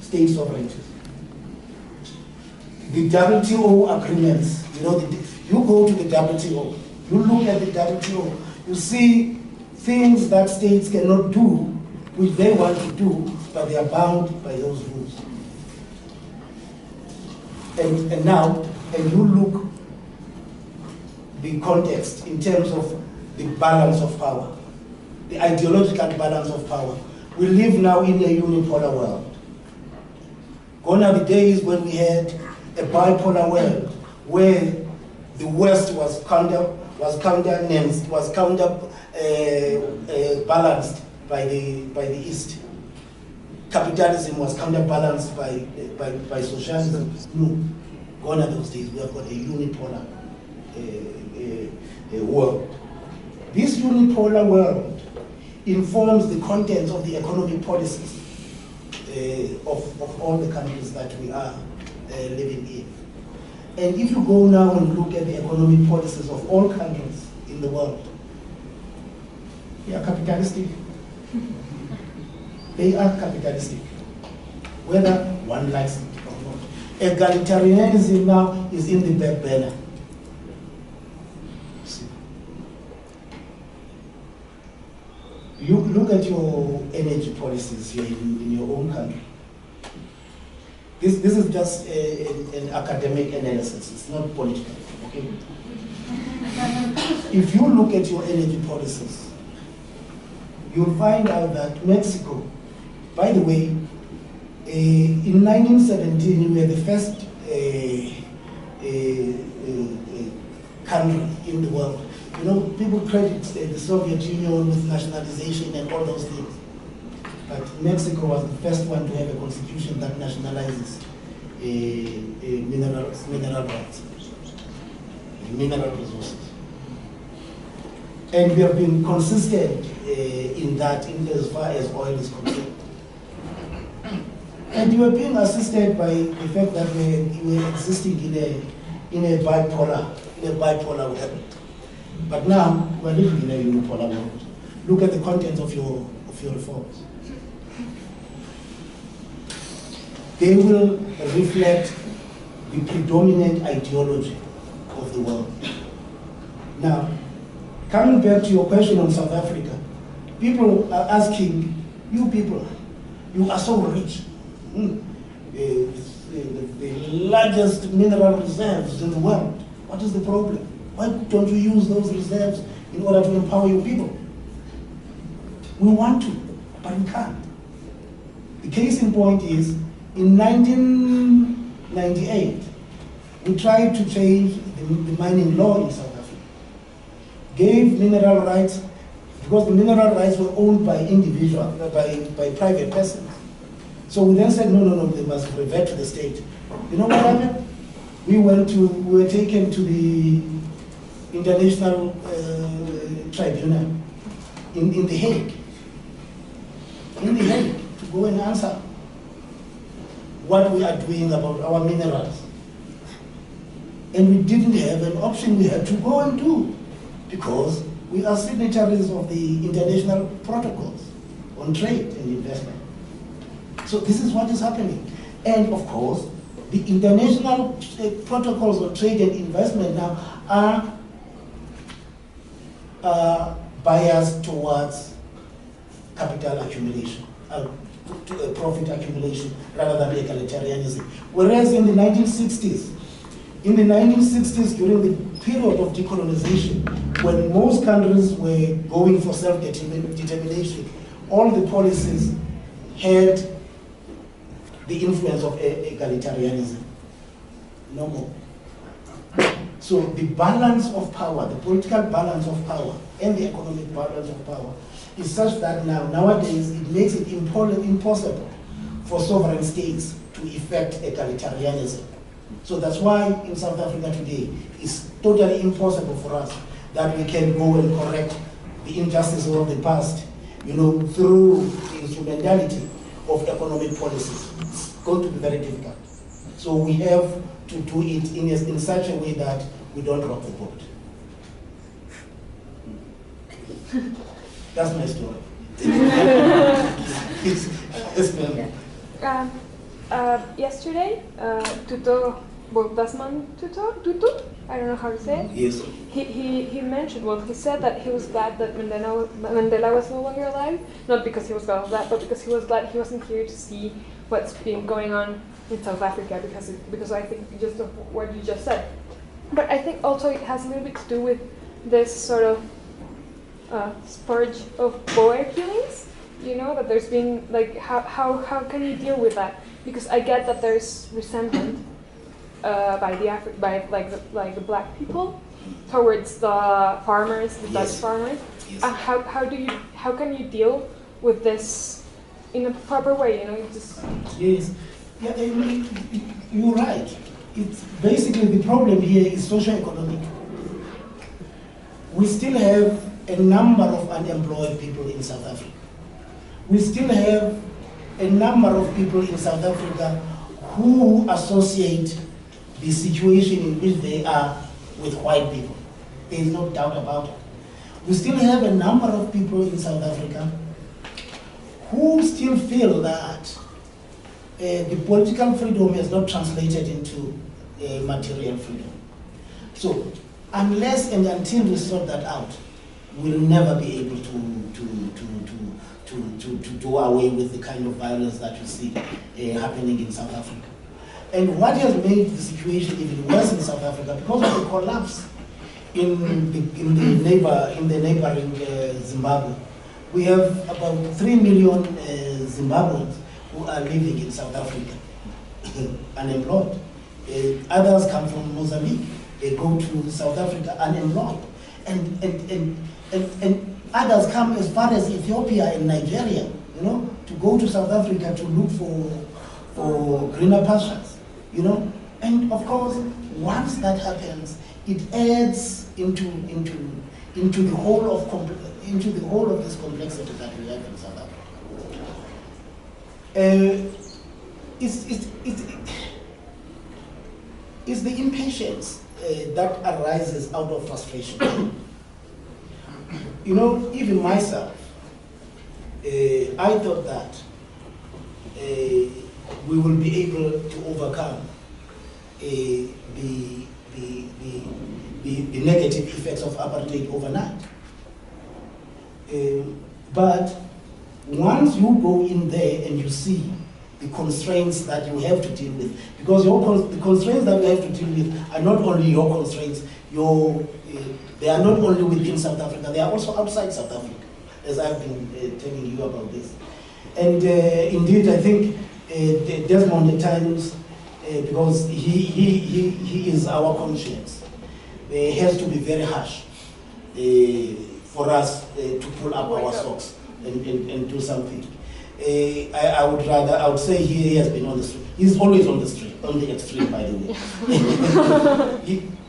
state sovereignty. The WTO agreements, you know, you go to the WTO, you look at the WTO, you see things that states cannot do, which they want to do, but they are bound by those rules. And now, and you look the context in terms of the balance of power, the ideological balance of power. We live now in a unipolar world. Gone are the days when we had a bipolar world where the West was balanced by the East. Capitalism was counterbalanced by socialism. No, gone are those days. We have got a unipolar world. This unipolar world informs the contents of the economic policies of all the countries that we are living in. And if you go now and look at the economic policies of all countries in the world, they are capitalistic. They are capitalistic, whether one likes it or not. Egalitarianism now is in the back burner. You look at your energy policies here in your own country. This is just an academic analysis, it's not political, okay? If you look at your energy policies, you'll find out that Mexico, by the way, in 1917, we were the first country in the world. You know, people credit the Soviet Union with nationalization and all those things. But Mexico was the first one to have a constitution that nationalizes mineral rights, mineral resources. And we have been consistent in that in as far as oil is concerned. And we were being assisted by the fact that we were existing in a bipolar world. But now we're living in a unipolar world. Look at the contents of your reforms. They will reflect the predominant ideology of the world. Now, coming back to your question on South Africa, people are asking, you people, you are so rich. The largest mineral reserves in the world. What is the problem? Why don't you use those reserves in order to empower your people? We want to, but we can't. The case in point is, in 1998, we tried to change the mining law in South Africa. Gave mineral rights, because the mineral rights were owned by individuals, by private persons. So we then said, no, they must revert to the state. You know what happened? We were taken to the International Tribunal in The Hague. In The Hague, to go and answer what we are doing about our minerals. And we didn't have an option, we had to go and do, because we are signatories of the international protocols on trade and investment. So this is what is happening. And of course, the international protocols on trade and investment now are biased towards capital accumulation, profit accumulation, rather than egalitarianism. Whereas in the 1960s, during the period of decolonization, when most countries were going for self-determination, all the policies had the influence of egalitarianism. No more. So the balance of power, the political balance of power, and the economic balance of power is such that nowadays it makes it impossible for sovereign states to effect egalitarianism. So that's why in South Africa today, it's totally impossible for us that we can go and correct the injustices of the past, through the instrumentality of economic policies. It's going to be very difficult. So we have to do it in such a way that we don't rock the boat. That's my story. Yesterday, Tutu, I don't know how to say it. Yes. He mentioned, well, he said that he was glad that Mandela was no longer alive, not because he was glad of that, but because he was glad he wasn't here to see what's been going on in South Africa, because I think just of what you just said. But I think also it has a little bit to do with this sort of spurge of boer killings, you know, that there's been, like, how can you deal with that? Because I get that there's resentment by the black people towards the farmers, the Dutch farmers. Yes. How can you deal with this in a proper way? You know, you just Yes, yeah, you're right. It's basically the problem here is socio-economic. We still have a number of unemployed people in South Africa. We still have a number of people in South Africa who associate the situation in which they are with white people. There is no doubt about it. We still have a number of people in South Africa who still feel that the political freedom is not translated into material freedom. So, unless and until we sort that out, we'll never be able to do away with the kind of violence that you see happening in South Africa. And what has made the situation even worse in South Africa, because of the collapse in the neighboring Zimbabwe, we have about 3 million Zimbabweans who are living in South Africa, unemployed. Others come from Mozambique, they go to South Africa unemployed. And others come as far as Ethiopia and Nigeria, you know, to go to South Africa to look for greener pastures, you know. And of course, once that happens, it adds into the whole of this complexity that we have in South Africa. It's the impatience that arises out of frustration. You know, even myself, I thought that we will be able to overcome the negative effects of apartheid overnight. But once you go in there and you see the constraints that you have to deal with, because the constraints that you have to deal with are not only your constraints, they are not only within South Africa, they are also outside South Africa, as I've been telling you about this. And indeed, I think Desmond at times, because he is our conscience, has to be very harsh for us to pull up our socks and do something. I would say he has been on the street. He's always on the street, on the extreme, by the way.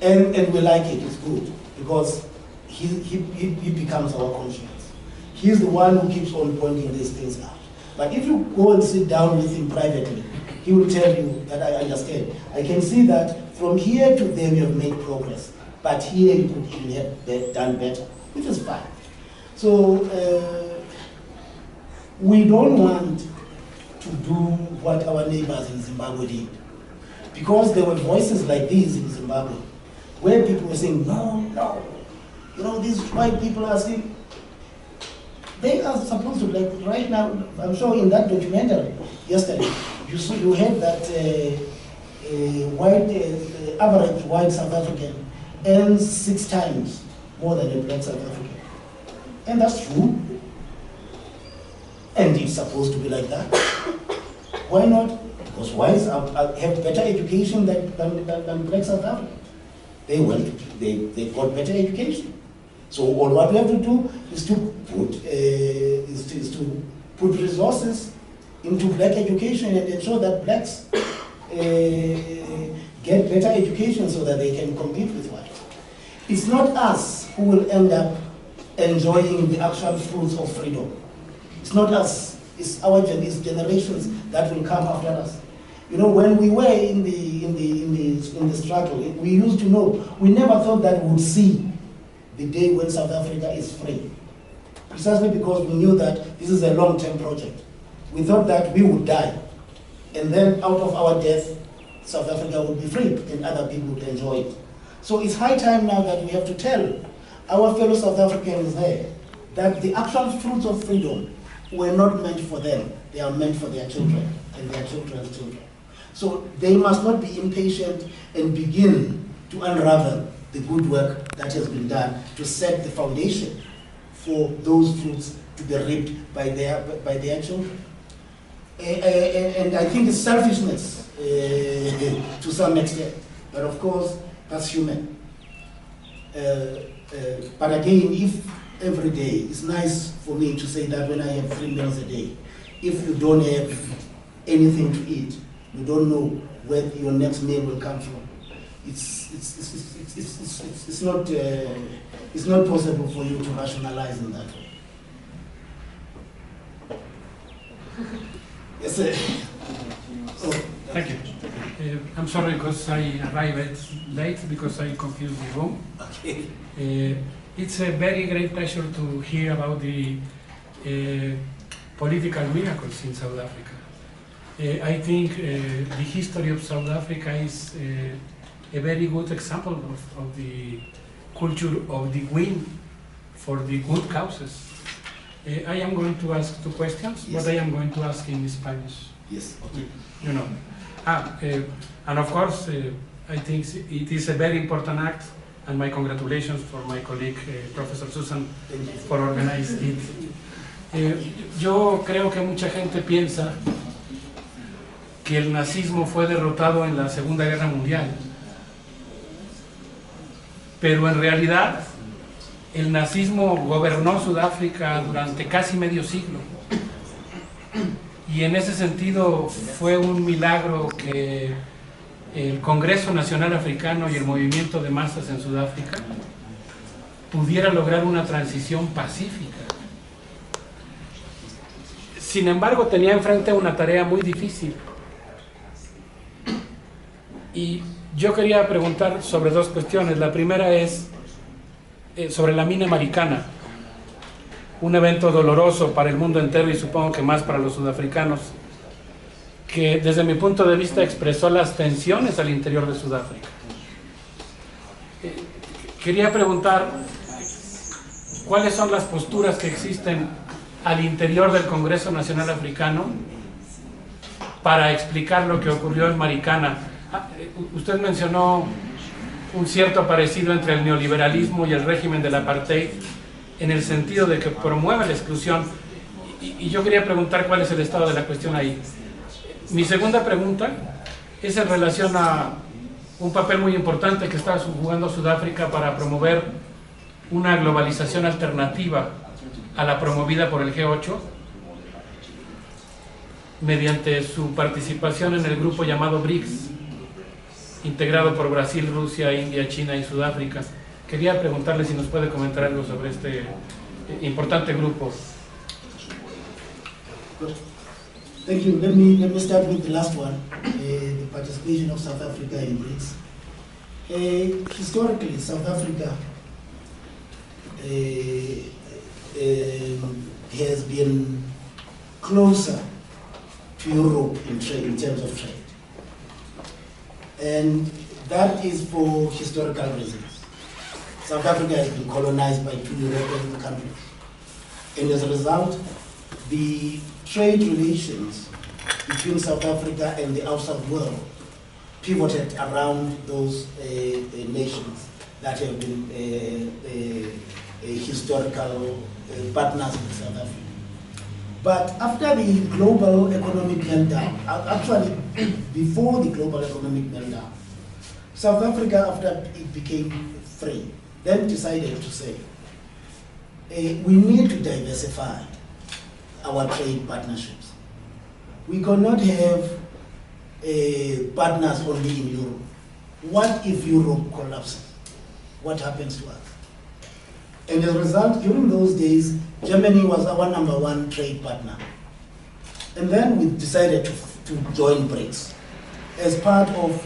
And we like it, it's good, because he becomes our conscience. He's the one who keeps on pointing these things out. But if you go and sit down with him privately, he will tell you that I understand. I can see that from here to there we have made progress, but here you could even have done better, which is fine. So we don't want to do what our neighbors in Zimbabwe did, because there were voices like these in Zimbabwe, where people were saying, no, you know, these white people are saying, they are supposed to, like right now, I'm sure in that documentary yesterday, you heard that average white South African earns 6 times more than a black South African. And that's true. And it's supposed to be like that. Why not? Because whites have better education than black South Africans. They got better education. So all what we have to do is to put resources into black education and ensure that blacks get better education so that they can compete with whites. It's not us who will end up enjoying the actual fruits of freedom. It's not us. It's it's generations that will come after us. You know, when we were in the struggle, we used to know. We never thought that we would see the day when South Africa is free, precisely because we knew that this is a long-term project. We thought that we would die And then out of our death, South Africa will be free and other people will enjoy it. So it's high time now that we have to tell our fellow South Africans there that the actual fruits of freedom were not meant for them. They are meant for their children and their children's children. So they must not be impatient and begin to unravel the good work that has been done to set the foundation for those fruits to be reaped by their children. And I think it's selfishness to some extent, but of course that's human. But again, if every day, it's nice for me to say that when I have 3 meals a day, if you don't have anything to eat, you don't know where your next meal will come from. It's not possible for you to rationalize in that way. Yes, sir. Oh. Thank you. I'm sorry because I arrived late because I confused the room. Okay. It's a very great pleasure to hear about the political miracles in South Africa. I think the history of South Africa is a very good example of the culture of the win for the good causes. I am going to ask 2 questions, yes. But I am going to ask in Spanish. Yes, okay. You know. And of course, I think it is a very important act, and my congratulations for my colleague, Professor Susan, for organizing it. Yo creo que mucha gente piensa que el nazismo fue derrotado en la Segunda Guerra Mundial, pero en realidad el nazismo gobernó Sudáfrica durante casi medio siglo. Y en ese sentido fue un milagro que el Congreso Nacional Africano y el movimiento de masas en Sudáfrica pudiera lograr una transición pacífica. Sin embargo, tenía enfrente una tarea muy difícil. Y yo quería preguntar sobre 2 cuestiones. La primera es sobre la mina maricana. Un evento doloroso para el mundo entero y supongo que más para los sudafricanos, que desde mi punto de vista expresó las tensiones al interior de Sudáfrica. Quería preguntar cuáles son las posturas que existen al interior del Congreso Nacional Africano para explicar lo que ocurrió en Maricana. Usted mencionó un cierto parecido entre el neoliberalismo y el régimen del apartheid, en el sentido de que promueve la exclusión, y yo quería preguntar cuál es el estado de la cuestión ahí. Mi segunda pregunta es en relación a un papel muy importante que está jugando Sudáfrica para promover una globalización alternativa a la promovida por el G8, mediante su participación en el grupo llamado BRICS, integrado por Brasil, Rusia, India, China y Sudáfrica. Quería preguntarle si nos puede comentar algo sobre este importante grupo. Thank you. Let me start with the last one, the participation of South Africa in BRICS. Historically, South Africa has been closer to Europe in trade, in terms of trade. And that is for historical reasons. South Africa has been colonized by 2 European countries. And as a result, the trade relations between South Africa and the outside world pivoted around those nations that have been historical partners with South Africa. But after the global economic meltdown, actually before the global economic meltdown, South Africa, after it became free, then decided to say, we need to diversify our trade partnerships. We cannot have partners only in Europe. What if Europe collapses? What happens to us? And as a result, during those days, Germany was our #1 trade partner. And then we decided to join BRICS as part of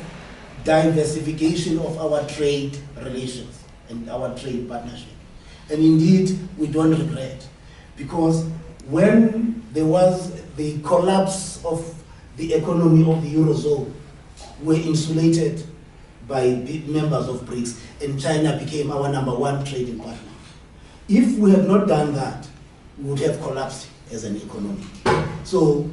diversification of our trade relations and our trade partnership. And indeed, we don't regret, because when there was the collapse of the economy of the Eurozone were insulated by members of BRICS, and China became our #1 trading partner. If we had not done that, we would have collapsed as an economy. So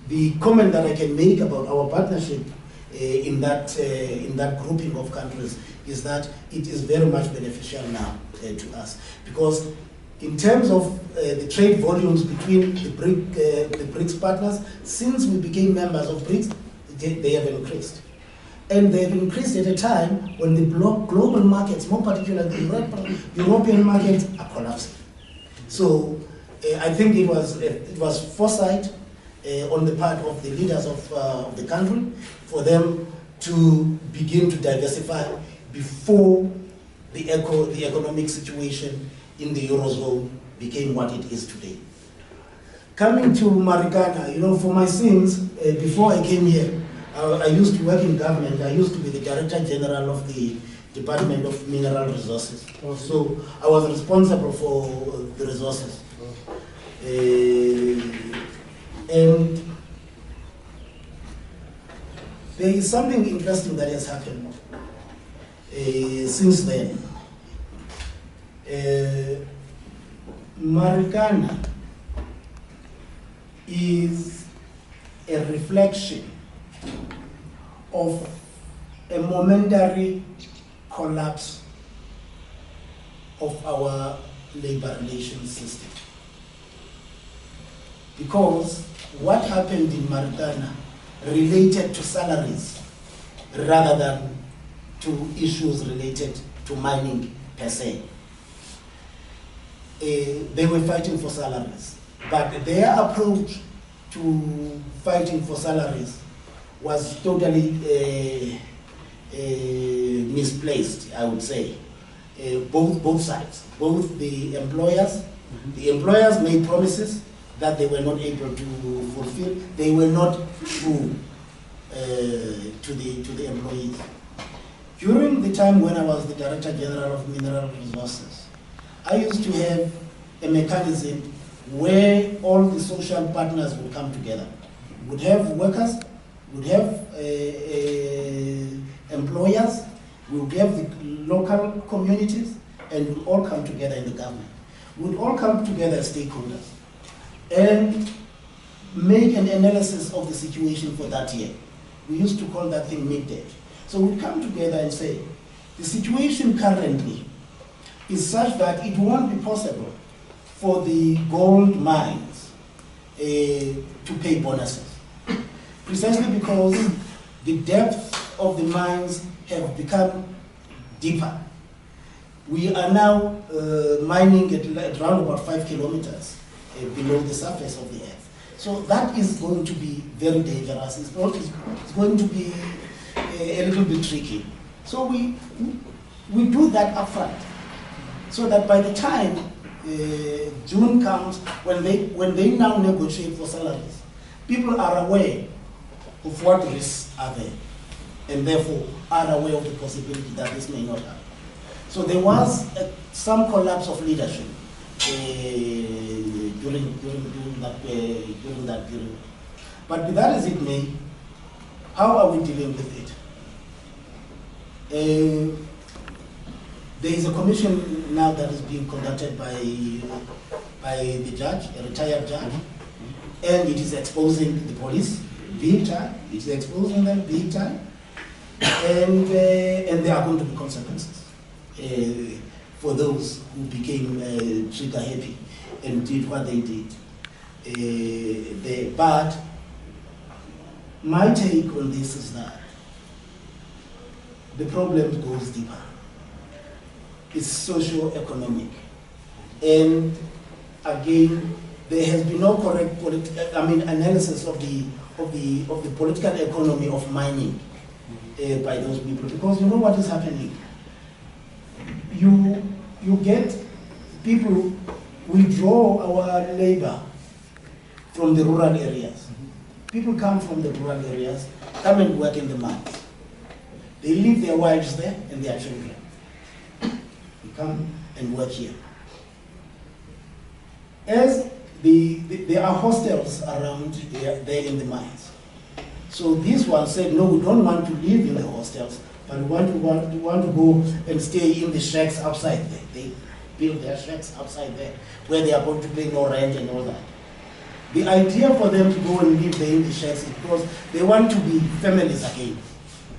the comment that I can make about our partnership in that grouping of countries is that it is very much beneficial now to us, because in terms of the trade volumes between the BRICS partners, since we became members of BRICS, they have increased. And they have increased at a time when the global markets, more particularly the European markets, are collapsing. So I think it was foresight on the part of the leaders of the country for them to begin to diversify before the economic situation in the Eurozone became what it is today. Coming to Marikana, you know, for my sins, before I came here, I used to work in government. I used to be the Director General of the Department of Mineral Resources. So I was responsible for the resources. And there is something interesting that has happened since then. Marikana is a reflection of a momentary collapse of our labor relations system. Because what happened in Marikana related to salaries rather than to issues related to mining per se. They were fighting for salaries, but their approach to fighting for salaries was totally misplaced, I would say. Both sides, both the employers made promises that they were not able to fulfill. They were not true to the employees. During the time when I was the Director General of Mineral Resources, I used to have a mechanism where all the social partners would come together. We would have workers, we would have employers, we would have the local communities, and we would all come together in the government. We would all come together as stakeholders and make an analysis of the situation for that year. We used to call that thing midday. So we'd come together and say, the situation currently is such that it won't be possible for the gold mines to pay bonuses. Precisely because the depth of the mines have become deeper. We are now mining at around about 5 kilometers below the surface of the earth. So that is going to be very dangerous. It's going to be a little bit tricky. So we do that upfront, so that by the time June comes, when they now negotiate for salaries, people are aware of what risks are there, and therefore are aware of the possibility that this may not happen. So there was some collapse of leadership during that period. But be that as it may, how are we dealing with it? There is a commission now that is being conducted by the judge, a retired judge, and it is exposing the police big time. It is exposing them big time, and there are going to be consequences for those who became trigger happy and did what they did. But my take on this is that the problem goes deeper. It's socio-economic, and again, there has been no correct analysis of the political economy of mining by those people. Because you know what is happening. You get people withdraw our labor from the rural areas. People come from the rural areas, come and work in the mines. They leave their wives there and their children. They come and work here. As there are hostels around there in the mines. So these ones said, no, we don't want to live in the hostels, but we want to go and stay in the shacks outside there. They build their shacks outside there, where they are going to pay no rent and all that. The idea for them to go and live there in the shacks is because they want to be families again.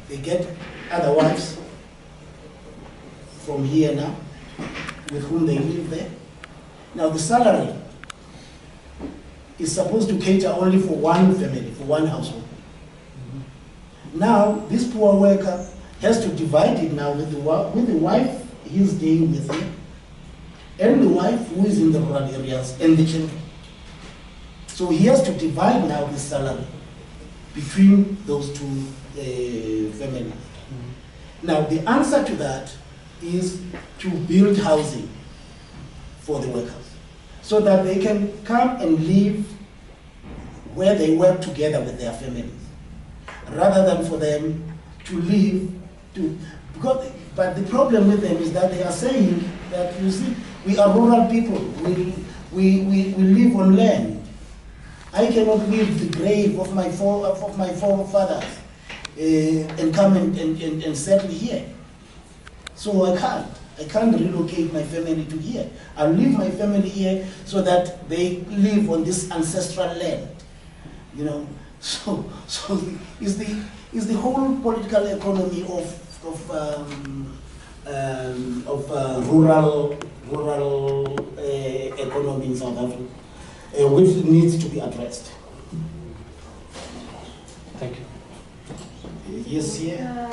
They get other wives from here now, with whom they live there. Now the salary is supposed to cater only for one family, for one household. Now this poor worker has to divide it now with the wife he's staying with him, and the wife who is in the rural areas, and the children. So he has to divide now his salary between those two families. Now the answer to that is to build housing for the workers, so that they can come and live where they work together with their families, rather than for them to live but the problem with them is that they are saying that, you see, we are rural people, we live on land. I cannot leave the grave of my forefathers and come and settle here. So I can't relocate my family to here. I'll leave my family here so that they live on this ancestral land. You know, so is the whole political economy of rural economy in South Africa, which needs to be addressed. Thank you. Yes, yeah.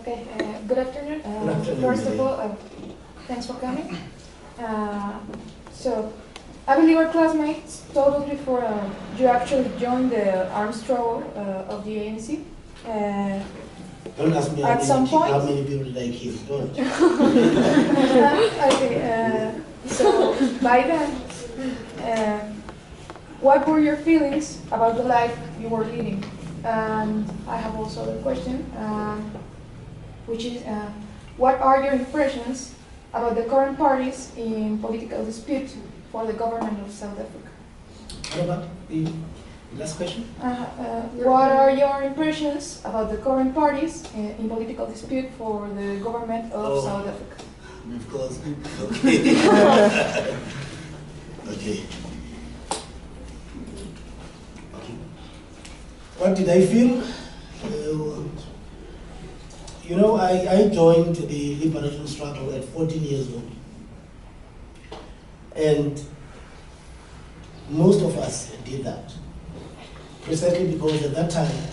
Okay, good afternoon. Good afternoon. First of all, thanks for coming. So, I believe our classmates told us before you actually joined the armed struggle of the ANC. Don't ask me at some point, how many people like him. Don't. Okay, so by then, what were your feelings about the life you were leading? And I have also a question, which is, what are your impressions about the current parties in political dispute for the government of South Africa? What about the last question? What are your impressions about the current parties in political dispute for the government of South Africa? Of course. Okay. Okay. What did I feel? You know, I joined the liberation struggle at 14 years old. And most of us did that. Precisely because at that time,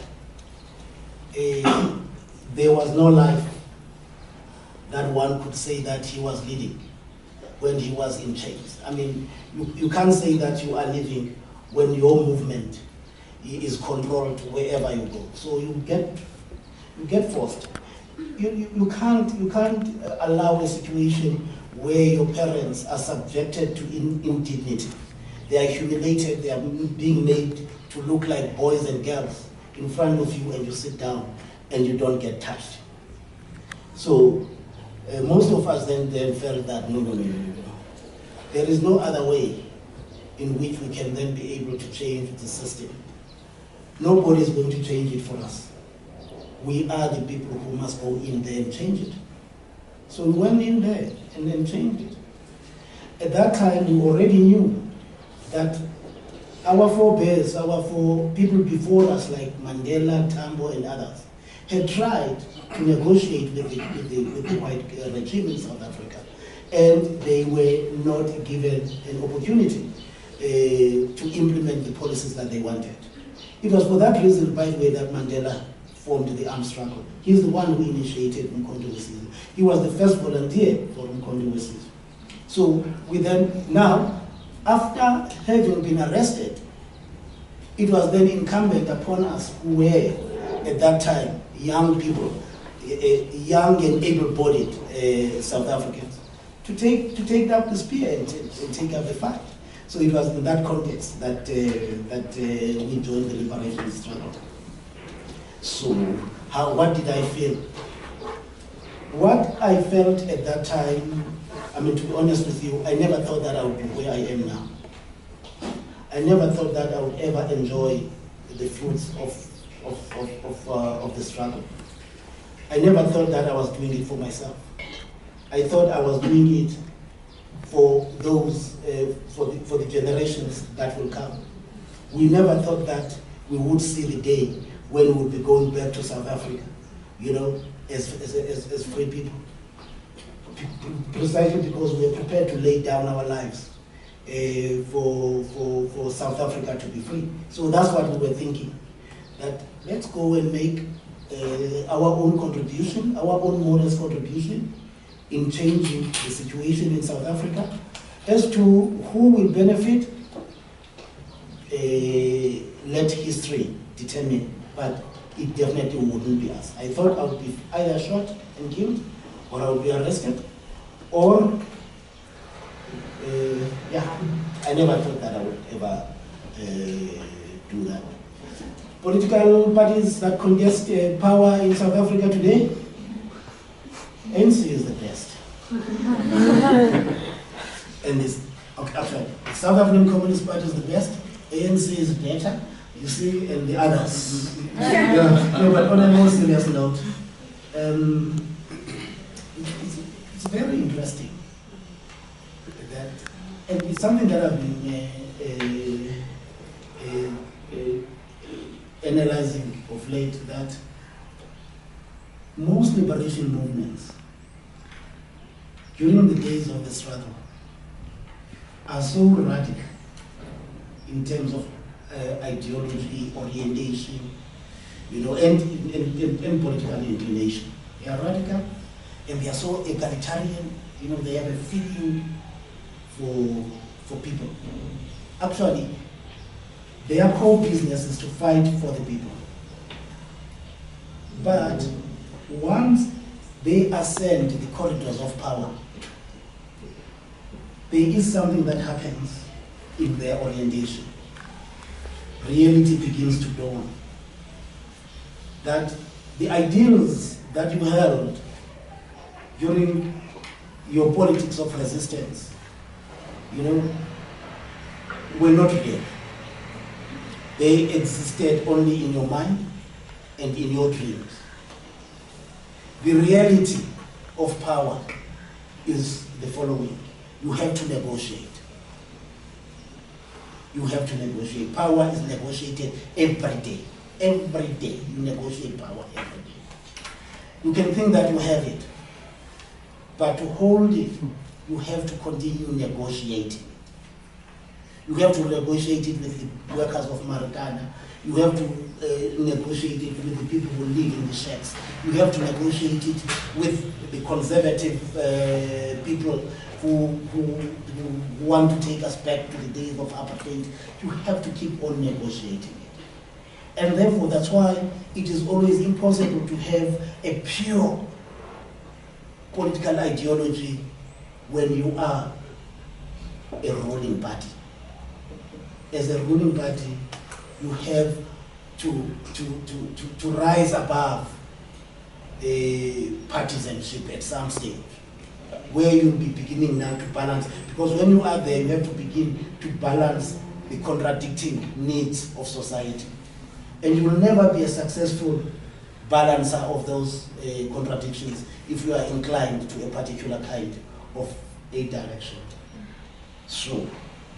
there was no life that one could say that he was leading when he was in chains. I mean, you can't say that you are living when your movement is controlled wherever you go. So you get forced. You can't allow a situation where your parents are subjected to indignity. They are humiliated, they are being made to look like boys and girls in front of you, and you sit down and you don't get touched. So most of us then felt that no. There is no other way in which we can then be able to change the system. Nobody is going to change it for us. We are the people who must go in there and change it. So we went in there and then changed it. At that time, we already knew that our forebears, people before us like Mandela, Tambo, and others, had tried to negotiate with the white regime in South Africa, and they were not given an opportunity to implement the policies that they wanted. It was for that reason, by the way, that Mandela formed the armed struggle. He's the one who initiated Umkhonto. He was the first volunteer for Umkhonto. So we then, now, after having been arrested, it was then incumbent upon us who were, at that time, young people, young and able-bodied South Africans, to take up the spear and take up the fight. So it was in that context that we joined the liberation struggle. So what did I feel? What I felt at that time, I mean, to be honest with you, I never thought that I would be where I am now. I never thought that I would ever enjoy the fruits of of the struggle. I never thought that I was doing it for myself. I thought I was doing it for those, for the generations that will come. We never thought that we would see the day when we would be going back to South Africa, you know, as free people. Precisely because we are prepared to lay down our lives for South Africa to be free. So that's what we were thinking, that let's go and make our own contribution, our own modest contribution in changing the situation in South Africa. As to who will benefit, let history determine, but it definitely wouldn't be us. I thought I would be either shot and killed, or I would be arrested, or, yeah, I never thought that I would ever do that. Political parties that contest power in South Africa today, ANC is the best. And this, okay, actually, the South African Communist Party is the best, ANC is better, you see, and the others. Yeah, no, but on a more serious note, it's very interesting that, and it's something that I've been analyzing of late, that most liberation movements during the days of the struggle are so radical in terms of ideology, orientation, you know, and political inclination. They are radical and they are so egalitarian, you know, they have a feeling for people. Actually, their core business is to fight for the people. But once they ascend the corridors of power, there is something that happens in their orientation. Reality begins to dawn. That the ideals that you held during your politics of resistance, you know, were not real. They existed only in your mind and in your dreams. The reality of power is the following. You have to negotiate. You have to negotiate. Power is negotiated every day. Every day you negotiate power every day. You can think that you have it, but to hold it, you have to continue negotiating. You have to negotiate it with the workers of Marikana. You have to negotiate it with the people who live in the shacks. You have to negotiate it with the conservative people who want to take us back to the days of apartheid. You have to keep on negotiating it. And therefore, that's why it is always impossible to have a pure political ideology when you are a ruling party. As a ruling party, you have to rise above partisanship at some stage, where you'll be beginning now to balance, because when you are there, you have to begin to balance the contradicting needs of society. And you will never be a successful balancer of those contradictions if you are inclined to a particular kind of a direction. So,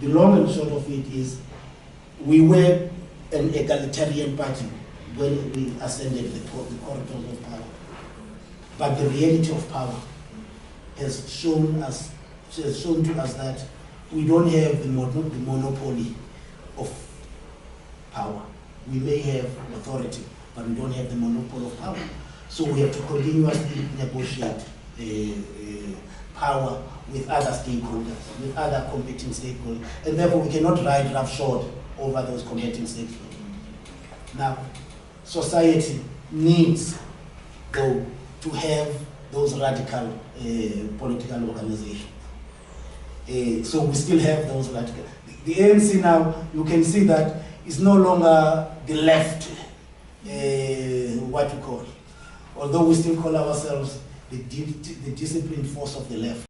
the long and short of it is, we were an egalitarian party when we ascended the corridors of power. But the reality of power has shown to us that we don't have the monopoly of power. We may have authority, but we don't have the monopoly of power. So we have to continuously negotiate power with other stakeholders, with other competing stakeholders, and therefore we cannot ride roughshod over those competing stakeholders. Now, society needs, though, to have those radical political organizations. So we still have those radical. The ANC now, you can see that is no longer the left, what you call, although we still call ourselves the disciplined force of the left.